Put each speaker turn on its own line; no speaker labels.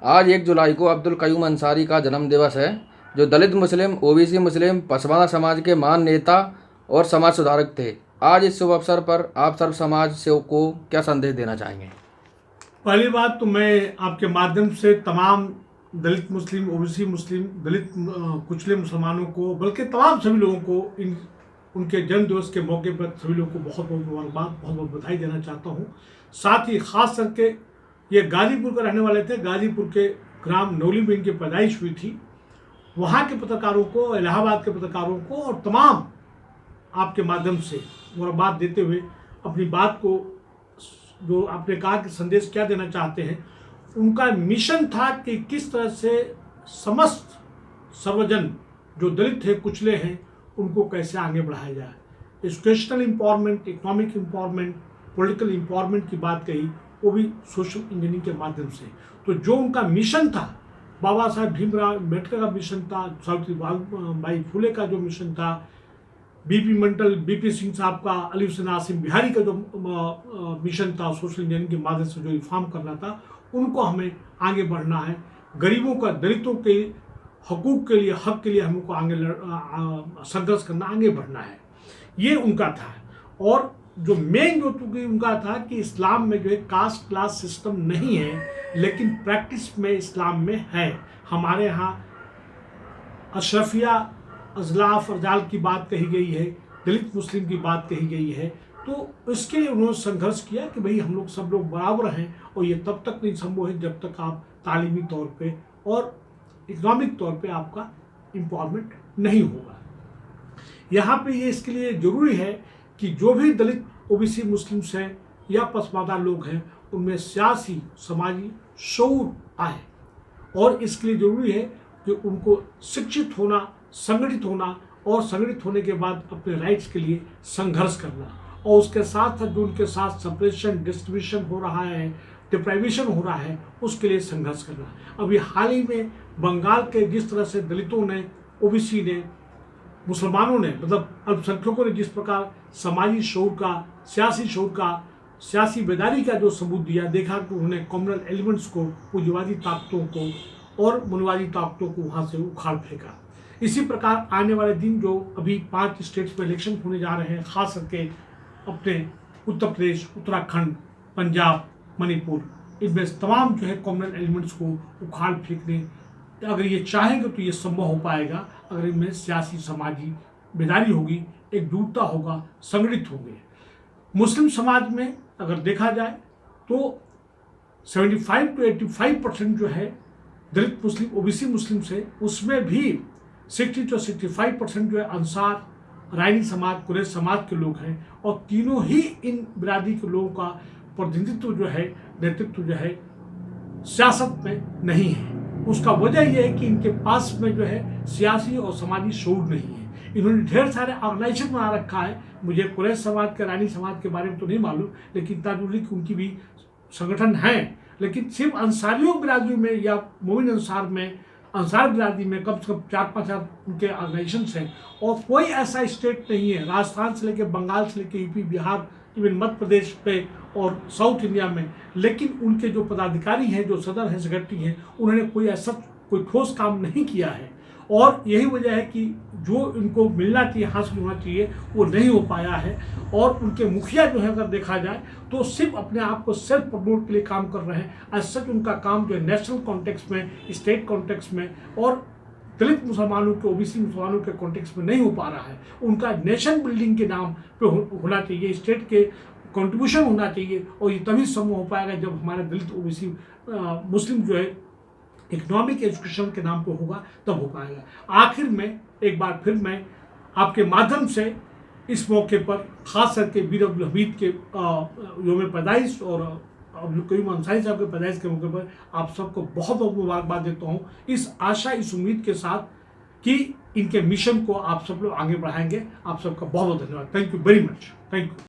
आज 1 जुलाई को अब्दुल कयूम अंसारी का जन्म दिवस है, जो दलित मुस्लिम, ओबीसी मुस्लिम, पसमाना समाज के महान नेता और समाज सुधारक थे। आज इस शुभ अवसर पर आप सर्व समाज से को क्या संदेश देना चाहेंगे?
पहली बात तो मैं आपके माध्यम से तमाम दलित मुस्लिम, ओबीसी मुस्लिम, दलित कुचले मुसलमानों को, बल्कि तमाम सभी लोगों को उनके जन्म दिवस के मौके पर सभी लोगों को बहुत बहुत मुबारकबाद, बहुत बहुत बधाई देना चाहता हूँ। साथ ही खास करके ये गाजीपुर के रहने वाले थे। गाजीपुर के ग्राम नौली में इनकी पैदाइश हुई थी। वहाँ के पत्रकारों को, इलाहाबाद के पत्रकारों को और तमाम आपके माध्यम से मुबारकबाद देते हुए अपनी बात को, जो आपने कहा कि संदेश क्या देना चाहते हैं, उनका मिशन था कि किस तरह से समस्त सर्वजन जो दलित है, कुचले हैं, उनको कैसे आगे बढ़ाया जाए। Educational empowerment, economic empowerment, political empowerment की बात कही, वो भी सोशल इंजीनियरिंग के माध्यम से। तो जो उनका मिशन था, बाबा साहब भीमराव अम्बेडकर का मिशन था, सावित्रीबाई फुले का जो मिशन था, बीपी सिंह साहब का, अली हुसैन आसिम बिहारी का जो मिशन था, सोशल इंजीनियरिंग के माध्यम से जो रिफॉर्म करना था, उनको हमें आगे बढ़ना है। गरीबों का, दलितों के हकूक़ के लिए, हक के लिए हमको आगे संघर्ष करना, आगे बढ़ना है, ये उनका था। और जो मेन जो उनका था कि इस्लाम में जो है कास्ट क्लास सिस्टम नहीं है, लेकिन प्रैक्टिस में इस्लाम में है। हमारे यहाँ अशरफिया, अजलाफ, अरजाल की बात कही गई है, दलित मुस्लिम की बात कही गई है। तो इसके लिए उन्होंने संघर्ष किया कि भाई हम लोग सब लोग बराबर हैं, और ये तब तक नहीं संभव है जब तक आप तालीमी तौर पे और इकोनॉमिक तौर पे आपका एम्पावरमेंट नहीं होगा। यहाँ पे ये इसके लिए ज़रूरी है कि जो भी दलित, ओबीसी, मुस्लिम्स हैं या पसमानदा लोग हैं, उनमें सियासी, समाजी शऊर आए। और इसके लिए ज़रूरी है कि उनको शिक्षित होना, संगठित होना, और संगठित होने के बाद अपने राइट्स के लिए संघर्ष करना। और उसके साथ साथ जो उनके साथ सप्रेशन, डिस्ट्रीब्यूशन हो रहा है, डिप्राइवेशन हो रहा है, उसके लिए संघर्ष करना। अभी हाल ही में बंगाल के जिस तरह से दलितों ने, ओबीसी ने, मुसलमानों ने, मतलब अल्पसंख्यकों ने जिस प्रकार समाजी शऊर का, सियासी बेदारी का जो सबूत दिया, देखा कि उन्होंने कम्युनल एलिमेंट्स को, पूंजीवादी ताकतों को और मनवादी ताकतों को वहाँ से उखाड़ फेंका। इसी प्रकार आने वाले दिन जो अभी 5 स्टेट्स में इलेक्शन होने जा रहे हैं, खास करके अपने उत्तर प्रदेश, उत्तराखंड, पंजाब, मणिपुर, इनमें तमाम जो है कॉमनल एलिमेंट्स को उखाड़ फेंकने, अगर ये चाहेंगे तो ये संभव हो पाएगा, अगर इनमें सियासी, समाजी बेदारी होगी, एकजुटता होगा, संगठित होंगे। मुस्लिम समाज में अगर देखा जाए तो 75 to 85% जो है दलित मुस्लिम, ओबीसी मुस्लिम से, उसमें भी 60 to 65% जो है अंसार, रायनी समाज, कुरैश समाज के लोग हैं। और तीनों ही इन बिरादरी के लोगों का प्रतिनिधित्व जो है, नेतृत्व जो है, सियासत में नहीं है। उसका वजह यह है कि इनके पास में जो है सियासी और समाजी शऊर नहीं है। इन्होंने ढेर सारे ऑर्गेनाइजेशन बना रखा है। मुझे कुरैश समाज के, रानी समाज के बारे में तो नहीं मालूम, लेकिन ताजुली की उनकी भी संगठन है। लेकिन सिर्फ अंसारियों बिरादरी में या मोमिन अंसार में, अंसार बिरादरी में कम से कम 4-5 उनके ऑर्गेनाइजेशन हैं। और कोई ऐसा स्टेट नहीं है, राजस्थान से लेकर बंगाल से लेकर यूपी, बिहार, इवन मध्य प्रदेश पे और साउथ इंडिया में, लेकिन उनके जो पदाधिकारी हैं, जो सदर हैं, सेक्रेटरी हैं, उन्होंने कोई ठोस काम नहीं किया है। और यही वजह है कि जो इनको मिलना चाहिए, हासिल होना चाहिए, वो नहीं हो पाया है। और उनके मुखिया जो है, अगर देखा जाए तो सिर्फ अपने आप को सेल्फ प्रमोट के लिए काम कर रहे हैं। एज सच उनका काम जो है नेशनल कॉन्टेक्स्ट में, स्टेट कॉन्टेक्स्ट में और दलित मुसलमानों के, ओबीसी मुसलमानों के कॉन्टेक्स्ट में नहीं हो पा रहा है। उनका नेशन बिल्डिंग के नाम पे होना चाहिए, स्टेट के कंट्रीब्यूशन होना चाहिए। और ये तभी संभव हो पाएगा जब हमारे दलित, ओबीसी, मुस्लिम जो है इकोनॉमिक एजुकेशन के नाम पर होगा, तब हो पाएगा। आखिर में एक बार फिर मैं आपके माध्यम से इस मौके पर खास करके वीर अब्दुल हमीद के यौम पैदाइश और अब्दुल कयूम अंसारी साहब के पैदाइश के मौके पर आप सबको बहुत बहुत मुबारकबाद देता हूँ, इस आशा, इस उम्मीद के साथ कि इनके मिशन को आप सब लोग आगे बढ़ाएंगे। आप सबका बहुत बहुत धन्यवाद। Thank you very much. Thank you.